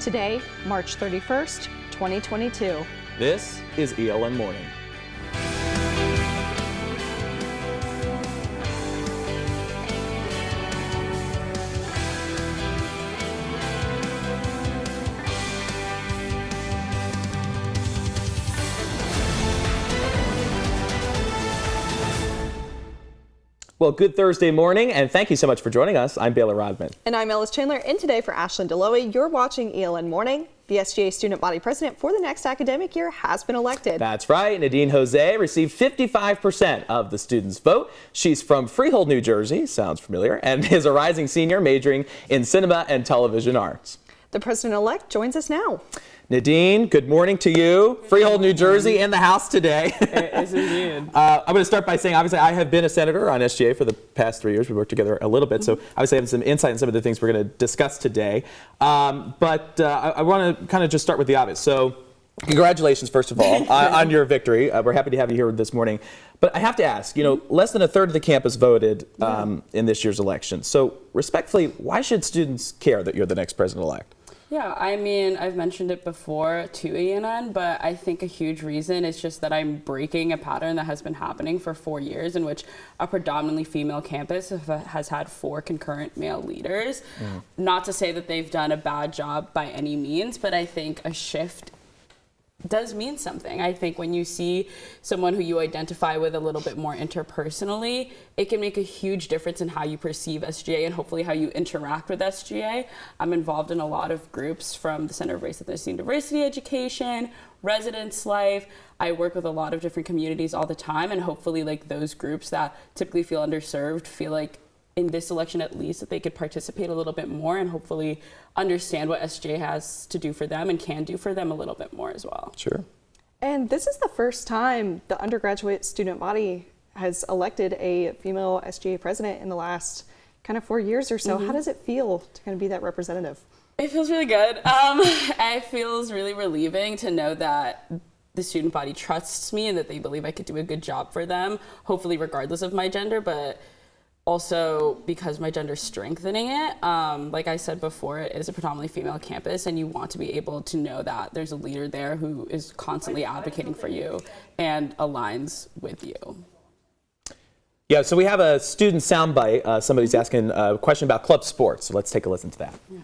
Today, March 31st, 2022. This is ELN Morning. Well, good Thursday morning, and thank you so much for joining us. I'm Baylor Rodman. And I'm Ellis Chandler, and today for Ashlyn Deloe, you're watching ELN Morning. The SGA Student Body President for the next academic year has been elected. That's right. Nadine Jose received 55% of the students' vote. She's from Freehold, New Jersey, sounds familiar, and is a rising senior majoring in cinema and television arts. The president-elect joins us now. Nadine, good morning to you. Freehold, New Jersey in the house today. It is indeed. I'm going to start by saying, obviously, I have been a senator on SGA for the past 3 years. We worked together a little bit, so obviously I have some insight on some of the things we're going to discuss today. I want to kind of just start with the obvious. So, congratulations, first of all, on your victory. We're happy to have you here this morning. But I have to ask, less than a third of the campus voted in this year's election. So, respectfully, why should students care that you're the next president-elect? Yeah, I mean, I've mentioned it before to ELN, but I think a huge reason is just that I'm breaking a pattern that has been happening for 4 years in which a predominantly female campus has had 4 concurrent male leaders. Not to say that they've done a bad job by any means, but I think a shift does mean something. I think when you see someone who you identify with a little bit more interpersonally, it can make a huge difference in how you perceive SGA and hopefully how you interact with SGA. I'm involved in a lot of groups from the Center of Race, Ethnicity, and Diversity Education, Residence Life. I work with a lot of different communities all the time, and hopefully like those groups that typically feel underserved feel like in this election at least that they could participate a little bit more and hopefully understand what SGA has to do for them and can do for them a little bit more as well. Sure. And this is the first time the undergraduate student body has elected a female SGA president in the last kind of 4 years or so. How does it feel to kind of be that representative? It feels really good. It feels really relieving to know that the student body trusts me and that they believe I could do a good job for them, hopefully regardless of my gender, but also because my gender's strengthening it. Like I said before, it is a predominantly female campus, and you want to be able to know that there's a leader there who is constantly advocating for you and aligns with you. Yeah, so we have a student soundbite. Somebody's asking a question about club sports, so let's take a listen to that. Yeah.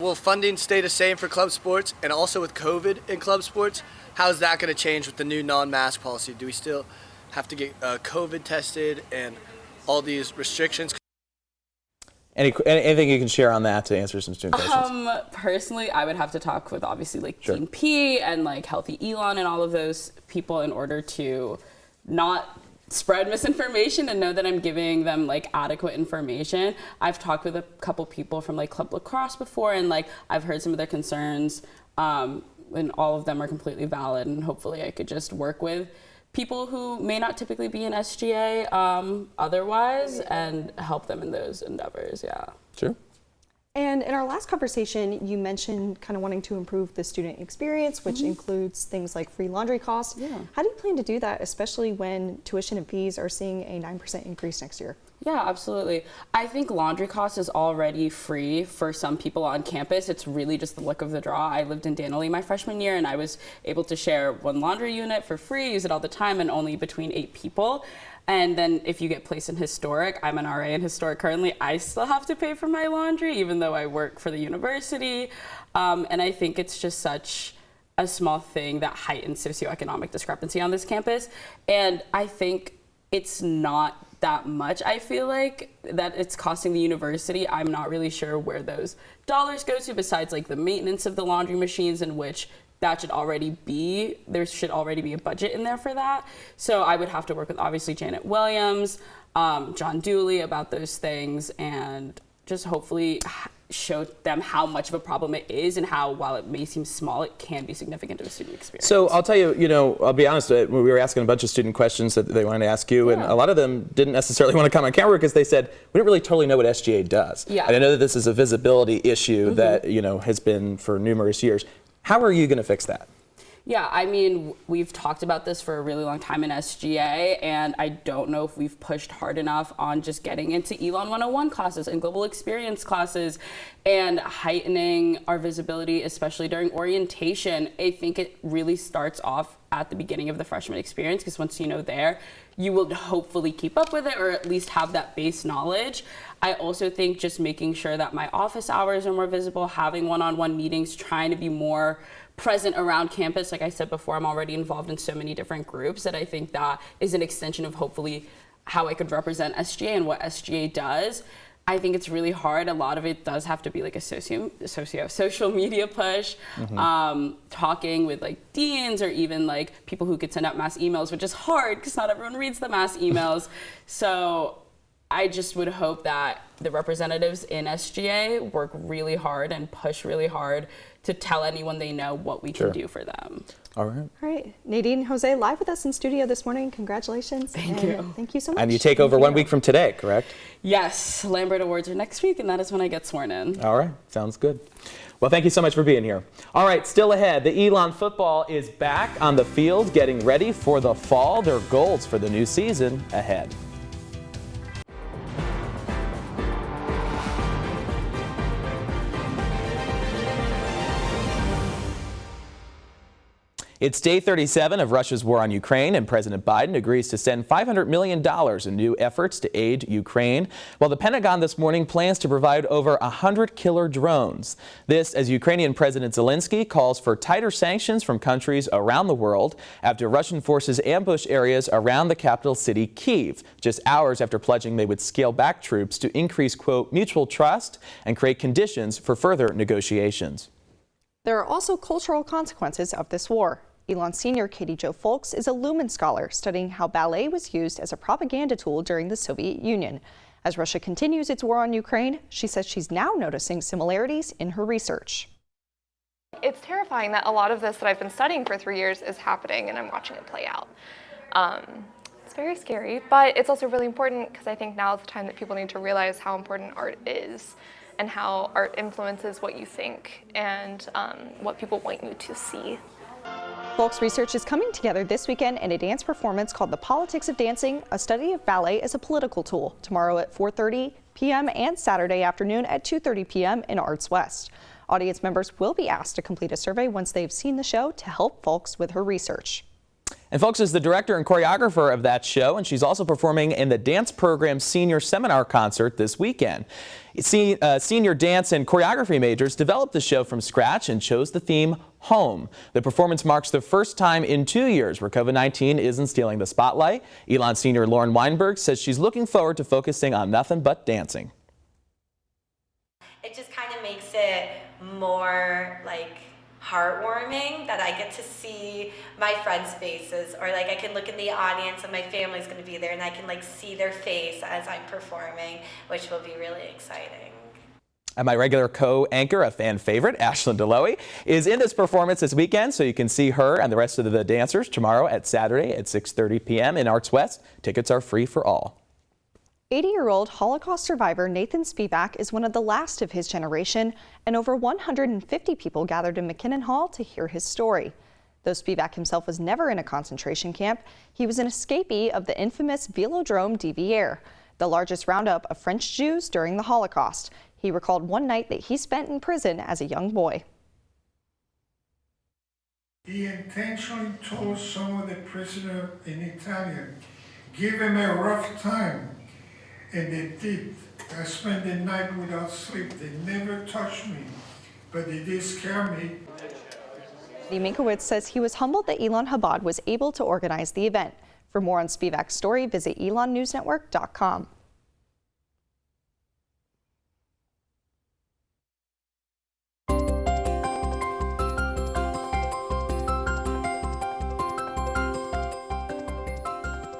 Will funding stay the same for club sports, and also with COVID in club sports? How is that going to change with the new non-mask policy? Do we still have to get COVID tested and all these restrictions? Anything you can share on that to answer some student questions? Personally, I would have to talk with obviously like Team P and like Healthy ELN and all of those people in order to not spread misinformation and know that I'm giving them like adequate information. I've talked with a couple people from like Club Lacrosse before, and like I've heard some of their concerns, and all of them are completely valid, and hopefully I could just work with people who may not typically be in SGA otherwise and help them in those endeavors, yeah. Sure. And in our last conversation, you mentioned kind of wanting to improve the student experience, which includes things like free laundry costs. Yeah. How do you plan to do that, especially when tuition and fees are seeing a 9% increase next year? Yeah, absolutely. I think laundry cost is already free for some people on campus. It's really just the luck of the draw. I lived in Danley my freshman year, and I was able to share one laundry unit for free, use it all the time, and only between 8 people. And then if you get placed in historic, I'm an RA in historic currently, I still have to pay for my laundry, even though I work for the university. And I think it's just such a small thing that heightens socioeconomic discrepancy on this campus. And I think it's not that much. I feel like that it's costing the university. I'm not really sure where those dollars go to besides like the maintenance of the laundry machines, in which that should already be, there should already be a budget in there for that. So I would have to work with obviously Janet Williams, John Dooley about those things, and just hopefully show them how much of a problem it is and how, while it may seem small, it can be significant to the student experience. So I'll tell you, I'll be honest, we were asking a bunch of student questions that they wanted to ask you, and a lot of them didn't necessarily want to come on camera because they said, we don't really totally know what SGA does. Yeah. And I know that this is a visibility issue that, has been for numerous years. How are you going to fix that? Yeah, I mean, we've talked about this for a really long time in SGA, and I don't know if we've pushed hard enough on just getting into ELN 101 classes and global experience classes and heightening our visibility, especially during orientation. I think it really starts off at the beginning of the freshman experience, because once you know there, you will hopefully keep up with it or at least have that base knowledge. I also think just making sure that my office hours are more visible, having one-on-one meetings, trying to be more present around campus. Like I said before, I'm already involved in so many different groups that I think that is an extension of hopefully how I could represent SGA and what SGA does. I think it's really hard. A lot of it does have to be like a social media push, talking with like deans or even like people who could send out mass emails, which is hard because not everyone reads the mass emails. So I just would hope that the representatives in SGA work really hard and push really hard to tell anyone they know what we can do for them. All right. All right. Nadine, Jose, live with us in studio this morning. Congratulations. Thank you. Thank you so much. And you take over 1 week from today, correct? Yes, Lambert Awards are next week, and that is when I get sworn in. All right. Sounds good. Well, thank you so much for being here. All right, still ahead, the ELN football is back on the field, getting ready for the fall. Their goals for the new season ahead. It's day 37 of Russia's war on Ukraine, and President Biden agrees to send $500 million in new efforts to aid Ukraine, while the Pentagon this morning plans to provide over 100 killer drones. This as Ukrainian President Zelensky calls for tighter sanctions from countries around the world after Russian forces ambushed areas around the capital city, Kyiv, just hours after pledging they would scale back troops to increase, quote, mutual trust and create conditions for further negotiations. There are also cultural consequences of this war. ELN senior Katie Jo Phelps is a Lumen scholar studying how ballet was used as a propaganda tool during the Soviet Union. As Russia continues its war on Ukraine, she says she's now noticing similarities in her research. It's terrifying that a lot of this that I've been studying for 3 years is happening and I'm watching it play out. It's very scary, but it's also really important because I think now is the time that people need to realize how important art is and how art influences what you think and what people want you to see. Phelps research is coming together this weekend in a dance performance called The Politics of Dancing, a study of ballet as a political tool, tomorrow at 4:30 p.m. and Saturday afternoon at 2:30 p.m. in Arts West. Audience members will be asked to complete a survey once they've seen the show to help Phelps with her research. And Phelps is the director and choreographer of that show, and she's also performing in the dance program's senior seminar concert this weekend. Senior dance and choreography majors developed the show from scratch and chose the theme Home. The performance marks the first time in 2 years where COVID-19 isn't stealing the spotlight. ELN senior Lauren Weinberg says she's looking forward to focusing on nothing but dancing. It just kind of makes it more like heartwarming that I get to see my friends' faces, or like I can look in the audience and my family's going to be there and I can like see their face as I'm performing, which will be really exciting. And my regular co-anchor, a fan favorite, Ashlyn Deloe, is in this performance this weekend, so you can see her and the rest of the dancers tomorrow at Saturday at 6:30 p.m. in Arts West. Tickets are free for all. 80-year-old Holocaust survivor Nathan Spivak is one of the last of his generation, and over 150 people gathered in McKinnon Hall to hear his story. Though Spivak himself was never in a concentration camp, he was an escapee of the infamous Velodrome d'Hiver, the largest roundup of French Jews during the Holocaust. He recalled one night that he spent in prison as a young boy. He intentionally told some of the prisoners in Italian, give him a rough time. And they did. I spent the night without sleep. They never touched me, but they did scare me. Minkowitz says he was humbled that ELN Chabad was able to organize the event. For more on Spivak's story, visit elonnewsnetwork.com.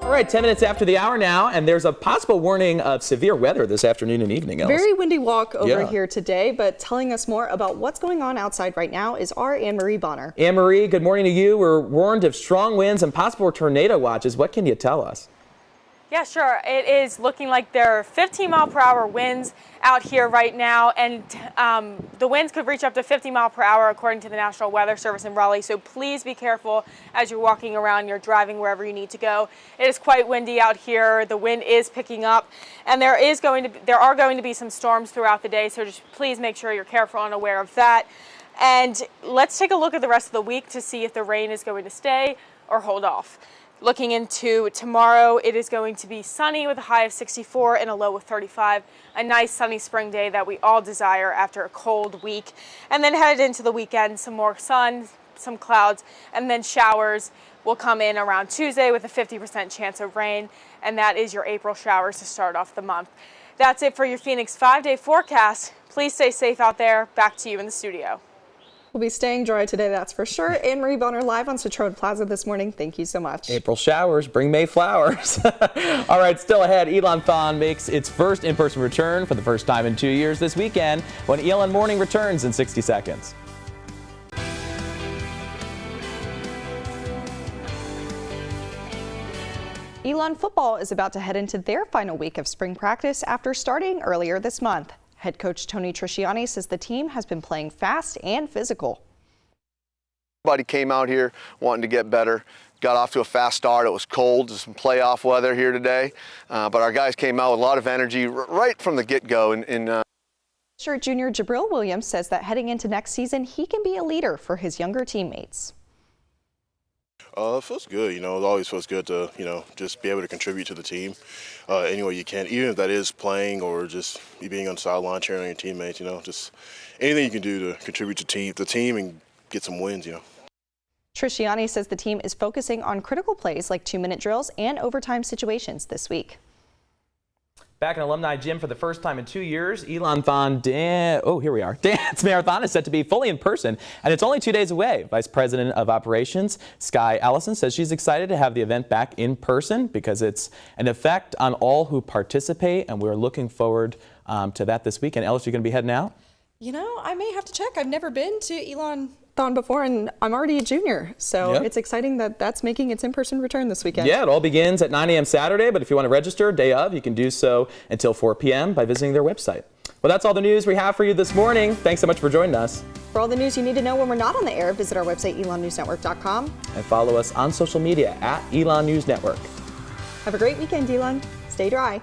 All right, 10 minutes after the hour now, and there's a possible warning of severe weather this afternoon and evening, Ellis. Very windy walk over here today, but telling us more about what's going on outside right now is our Annemarie Bonner. Annemarie, good morning to you. We're warned of strong winds and possible tornado watches. What can you tell us? Yeah, sure. It is looking like there are 15-mile-per-hour winds out here right now, and the winds could reach up to 50 miles per hour according to the National Weather Service in Raleigh. So please be careful as you're walking around, you're driving wherever you need to go. It is quite windy out here. The wind is picking up, and there are going to be some storms throughout the day. So just please make sure you're careful and aware of that. And let's take a look at the rest of the week to see if the rain is going to stay or hold off. Looking into tomorrow, it is going to be sunny with a high of 64 and a low of 35. A nice sunny spring day that we all desire after a cold week. And then headed into the weekend, some more sun, some clouds, and then showers will come in around Tuesday with a 50% chance of rain. And that is your April showers to start off the month. That's it for your Phoenix 5-day forecast. Please stay safe out there. Back to you in the studio. We'll be staying dry today, that's for sure. Annemarie Bonner live on Citroen Plaza this morning. Thank you so much. April showers bring May flowers. All right, still ahead, ELN makes its first in-person return for the first time in 2 years this weekend when ELN Morning returns in 60 seconds. ELN football is about to head into their final week of spring practice after starting earlier this month. Head coach Tony Trisciani says the team has been playing fast and physical. Everybody came out here wanting to get better. Got off to a fast start. It was cold, some playoff weather here today, but our guys came out with a lot of energy right from the get-go. Junior Jabril Williams says that heading into next season, he can be a leader for his younger teammates. It feels good, it always feels good to, just be able to contribute to the team any way you can, even if that is playing or just you being on the sideline cheering on your teammates, just anything you can do to contribute to the team and get some wins, Trisciani says the team is focusing on critical plays like 2-minute drills and overtime situations this week. Back in Alumni Gym for the first time in 2 years, ELN Dance Marathon is set to be fully in person, and it's only 2 days away. Vice President of Operations Sky Allison says she's excited to have the event back in person because it's an effect on all who participate, and we're looking forward to that this weekend. Ellis, you're going to be heading out? I may have to check. I've never been to ELN-thon before, and I'm already a junior, so It's exciting that that's making its in-person return this weekend. Yeah, it all begins at 9 a.m. Saturday, but if you want to register day of, you can do so until 4 p.m. by visiting their website. Well, that's all the news we have for you this morning. Thanks so much for joining us. For all the news you need to know when we're not on the air, visit our website, elonnewsnetwork.com. And follow us on social media at ELN News Network. Have a great weekend, ELN. Stay dry.